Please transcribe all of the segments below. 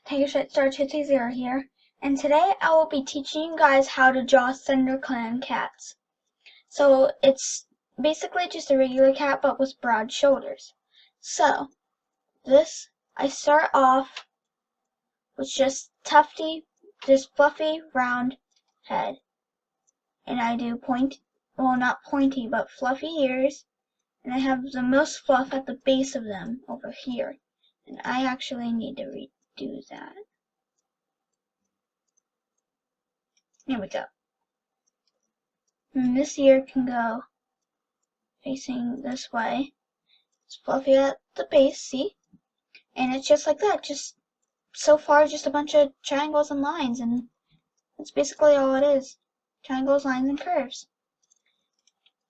guys, TakeAShitStar220 here, and today I will be teaching you guys how to draw ThunderClan cats. So it's basically just a regular cat but with broad shoulders. So I start off with just fluffy round head, and I do not pointy but fluffy ears, and I have the most fluff at the base of them over here, and I actually need to redo that. Here we go. And this ear can go facing this way. It's fluffy at the base, see? And it's just like that. Just so far, just a bunch of triangles and lines, and that's basically all it is. Triangles, lines, and curves.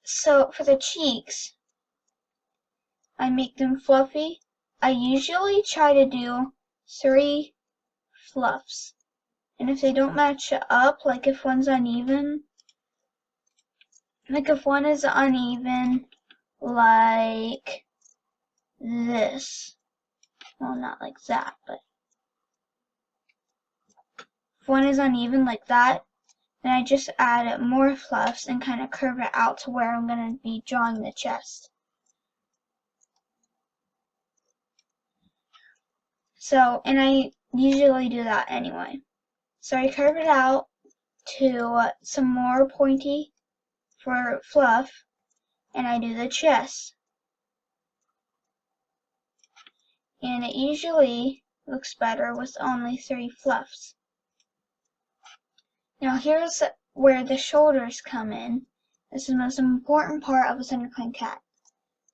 So for the cheeks, I make them fluffy. I usually try to do 3 fluffs. And if they don't match up, like if one's uneven, like like this. Well, not like that, but if one is uneven like that, then I just add more fluffs and kind of curve it out to where I'm going to be drawing the chest. So, and I usually do that anyway. So I curve it out to some more pointy for fluff, and I do the chest. And it usually looks better with only 3 fluffs. Now here's where the shoulders come in. This is the most important part of a ThunderClan cat.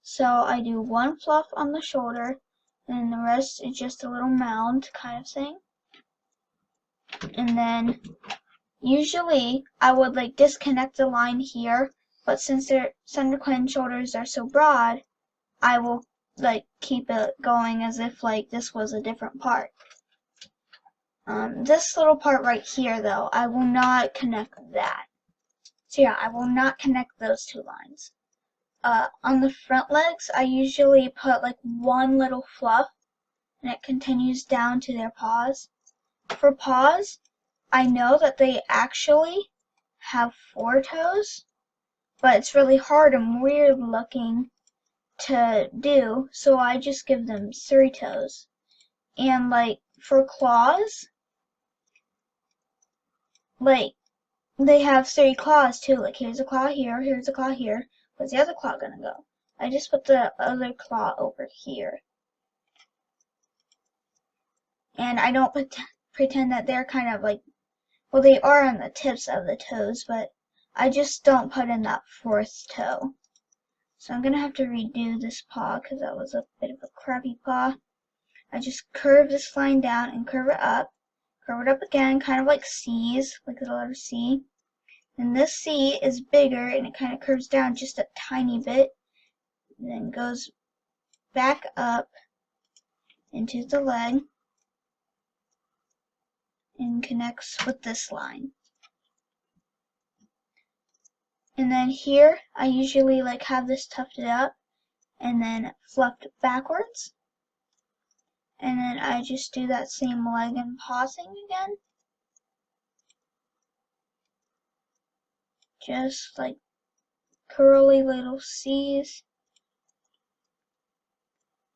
So I do 1 fluff on the shoulder, and the rest is just a little mound kind of thing. And then usually I would like disconnect the line here, but since their ThunderClan shoulders are so broad, I will like keep it going as if like this was a different part. This little part right here though, I will not connect that. So yeah, I will not connect those 2 lines. On the front legs, I usually put like 1 little fluff, and it continues down to their paws. For paws, I know that they actually have 4 toes, but it's really hard and weird looking to do, so I just give them 3 toes. And like for claws, like they have 3 claws too. Like here's a claw here, here's a claw here. Where's the other claw gonna go? I just put the other claw over here. And I don't pretend that they're kind of like, well, they are on the tips of the toes, but I just don't put in that 4th toe. So I'm gonna have to redo this paw because that was a bit of a crappy paw. I just curve this line down and curve it up again, kind of like C's, like the letter C. And this C is bigger and it kind of curves down just a tiny bit, and then goes back up into the leg and connects with this line. And then here I usually like have this tufted up and then fluffed backwards, and then I just do that same leg and paw thing again, just like curly little C's,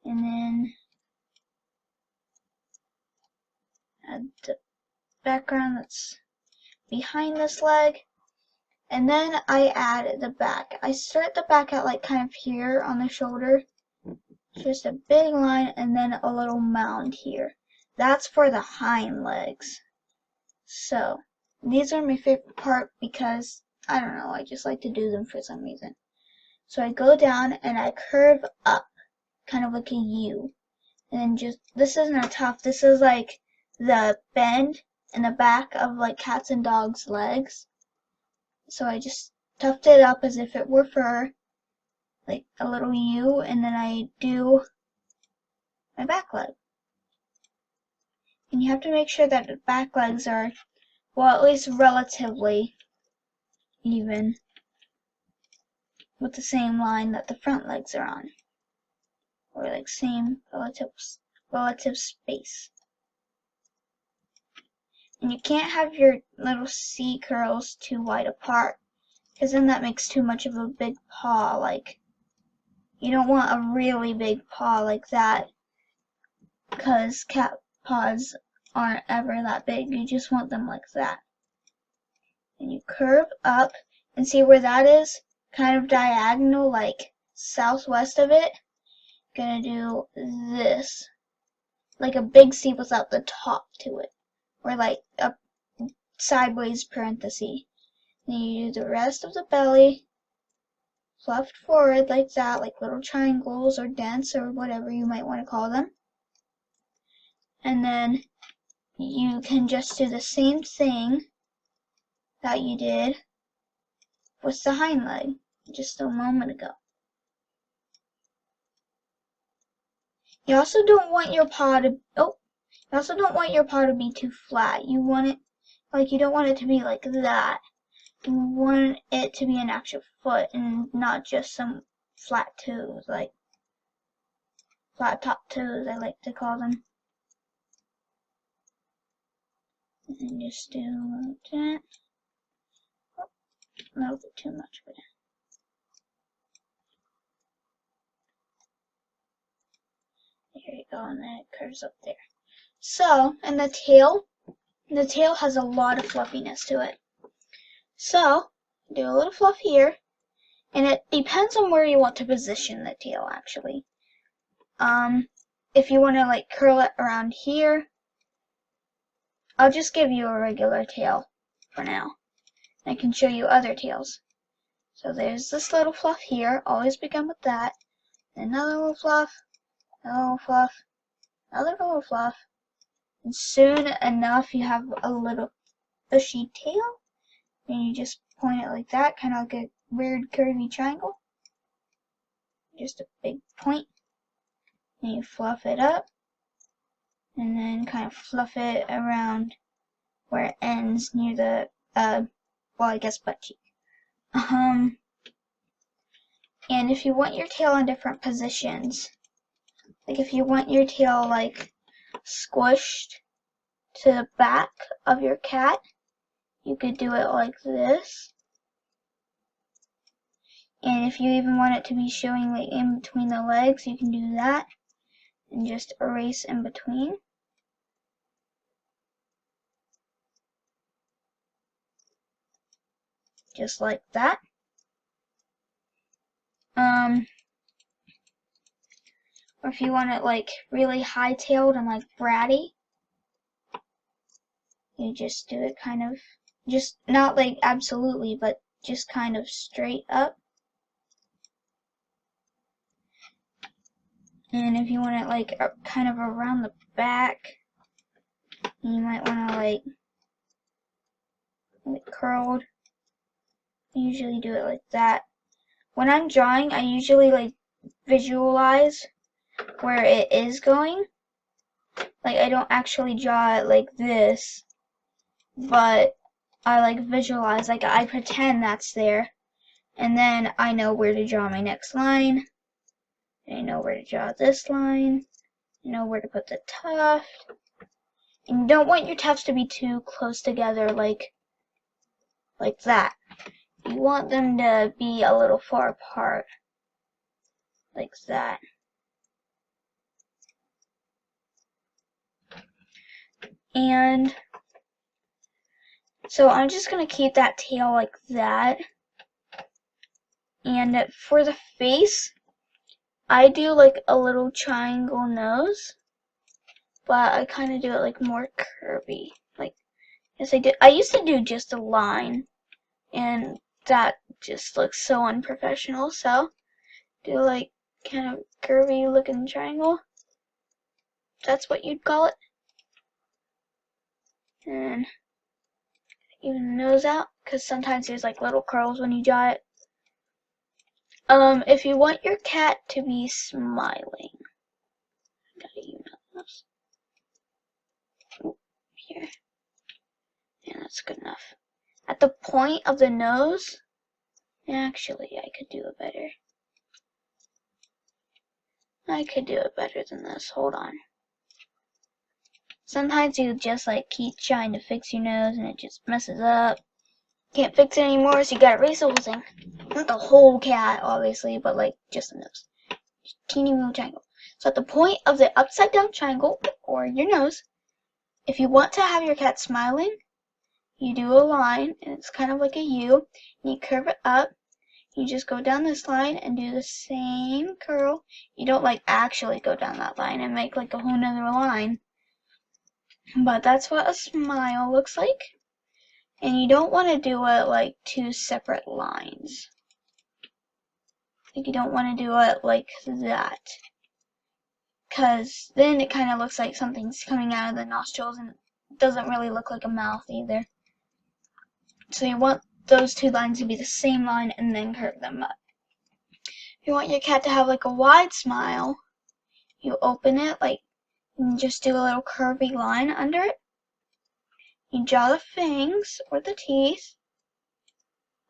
and then add the background that's behind this leg, and then I add the back. I start the back at like kind of here on the shoulder, just a big line and then a little mound here. That's for the hind legs. So these are my favorite part because I don't know, I just like to do them for some reason. So I go down and I curve up, kind of like a U. And then just, this isn't a tuft, this is like the bend in the back of like cats and dogs' legs. So I just tuft it up as if it were fur, like a little U, and then I do my back leg. And you have to make sure that the back legs are, well, at least relatively even with the same line that the front legs are on, or like same relative space. And you can't have your little C curls too wide apart, because then that makes too much of a big paw. Like, you don't want a really big paw like that, because cat paws aren't ever that big. You just want them like that. And you curve up, and see where that is? Kind of diagonal, like southwest of it. Gonna do this, like a big C without the top to it, or like a sideways parenthesis. Then you do the rest of the belly, fluffed forward like that, like little triangles or dents or whatever you might want to call them. And then you can just do the same thing that you did with the hind leg just a moment ago. You also don't want your paw to be too flat. You want it, like, you don't want it to be like that. You want it to be an actual foot and not just some flat toes, like flat top toes, I like to call them. And just do that. Oh, a little bit too much for that. There you go, and then it curves up there. So, and the tail has a lot of fluffiness to it. So, do a little fluff here, and it depends on where you want to position the tail, actually. If you want to, like, curl it around here, I'll just give you a regular tail for now. I can show you other tails. So there's this little fluff here, always begin with that. Another little fluff, another little fluff, another little fluff. And soon enough you have a little bushy tail, and you just point it like that, kind of like a weird curvy triangle. Just a big point. And you fluff it up, and then kind of fluff it around where it ends near the, well, I guess butt cheek. And if you want your tail in different positions, like if you want your tail like squished to the back of your cat, you could do it like this. And if you even want it to be showing like in between the legs, you can do that and just erase in between. Just like that. Or if you want it like really high-tailed and like bratty, you just do it kind of, just not like absolutely, but just kind of straight up. And if you want it like kind of around the back, you might want to like curled. I usually do it like that. When I'm drawing, I usually like visualize where it is going. Like, I don't actually draw it like this, but I like visualize, like I pretend that's there, and then I know where to draw my next line. I know where to draw this line. I know where to put the tuft. And you don't want your tufts to be too close together, like that. You want them to be a little far apart, like that. And so I'm just going to keep that tail like that. And for the face, I do like a little triangle nose, but I kind of do it like more curvy. Like, yes, I used to do just a line, and that just looks so unprofessional, so do like kind of curvy looking triangle. That's what you'd call it. And even the nose out, because sometimes there's like little curls when you draw it. If you want your cat to be smiling, gotta email this. Here. Yeah, that's good enough. At the point of the nose, actually, I could do it better. I could do it better than this. Hold on. Sometimes you just like keep trying to fix your nose and it just messes up. Can't fix it anymore, so you gotta erase the whole thing. Not the whole cat, obviously, but like just the nose. Teeny little triangle. So at the point of the upside down triangle, or your nose, if you want to have your cat smiling, you do a line, and it's kind of like a U, and you curve it up. You just go down this line and do the same curl. You don't like actually go down that line and make like a whole nother line. But that's what a smile looks like. And you don't want to do it like two separate lines. Like you don't want to do it like that. Because then it kind of looks like something's coming out of the nostrils and it doesn't really look like a mouth either. So you want those two lines to be the same line and then curve them up. If you want your cat to have like a wide smile, you open it like and just do a little curvy line under it. You draw the fangs or the teeth.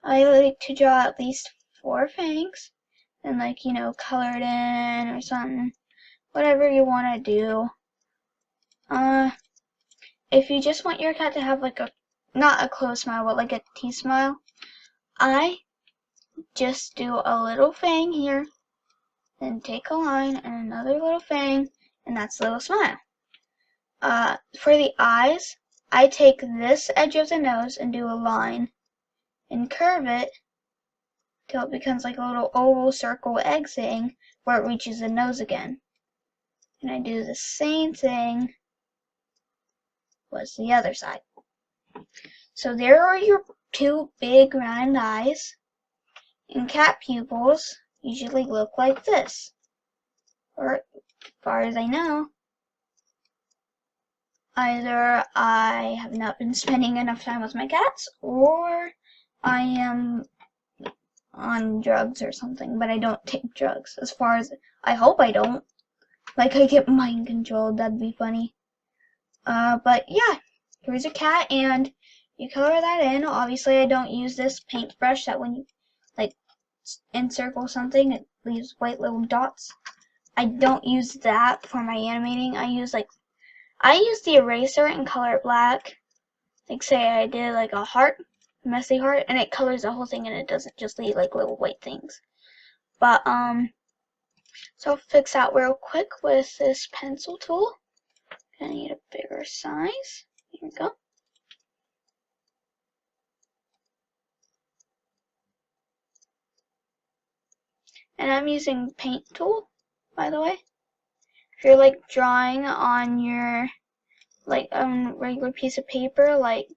I like to draw at least 4 fangs and like, you know, color it in or something. Whatever you want to do. If you just want your cat to have like a, not a closed smile, but like a T-smile, I just do a little fang here, then take a line and another little fang, and that's a little smile. For the eyes, I take this edge of the nose and do a line and curve it till it becomes like a little oval circle egg thing where it reaches the nose again. And I do the same thing with the other side. So there are your 2 big round eyes. And cat pupils usually look like this. Or as far as I know, either I have not been spending enough time with my cats or I am on drugs or something, but I don't take drugs. As far as, I hope I don't. Like I get mind controlled, that'd be funny. But yeah, here's a cat and you color that in. Obviously I don't use this paintbrush that when you like encircle something it leaves white little dots. I don't use that for my animating. I use the eraser and color it black. Like say I did like a heart, messy heart, and it colors the whole thing and it doesn't just leave like little white things. But so I'll fix that real quick with this pencil tool. I need a bigger size. Here we go. And I'm using paint tool, by the way. If you're like drawing on your like regular piece of paper, like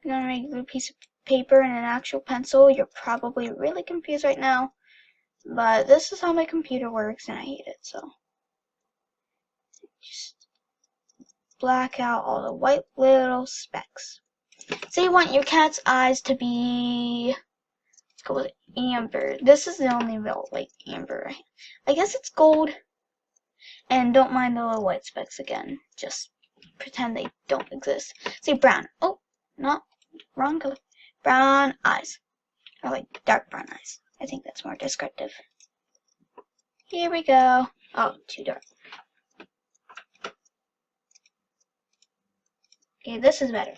on a regular piece of paper and an actual pencil, you're probably really confused right now. But this is how my computer works and I hate it, so just black out all the white little specks. So you want your cat's eyes to be, let's go with amber. This is the only real like amber. I guess it's gold. And don't mind the little white specks again. Just pretend they don't exist. Say brown. Oh, not wrong color. Brown eyes. Or like dark brown eyes. I think that's more descriptive. Here we go. Oh, too dark. Okay, this is better.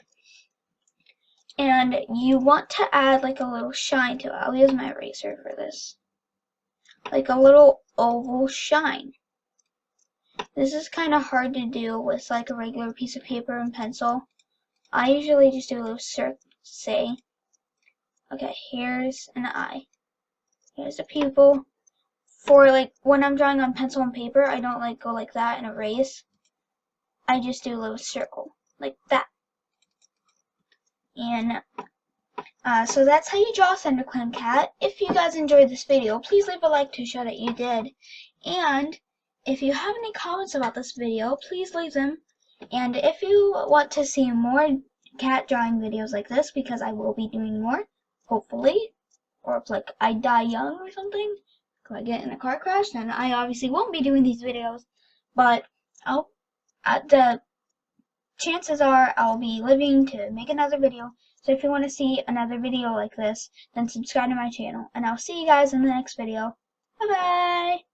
And you want to add like a little shine to it. I'll use my eraser for this. Like a little oval shine. This is kind of hard to do with like a regular piece of paper and pencil. I usually just do a little circle, say, okay, here's an eye. Here's a pupil. For like when I'm drawing on pencil and paper, I don't like go like that and erase. I just do a little circle like that. And so that's how you draw a ThunderClan cat. If you guys enjoyed this video, please leave a like to show that you did. And if you have any comments about this video, please leave them. And if you want to see more cat drawing videos like this, because I will be doing more, hopefully, or if like I die young or something, if I get in a car crash, then I obviously won't be doing these videos. But the chances are I'll be living to make another video. So if you want to see another video like this, then subscribe to my channel. And I'll see you guys in the next video. Bye bye!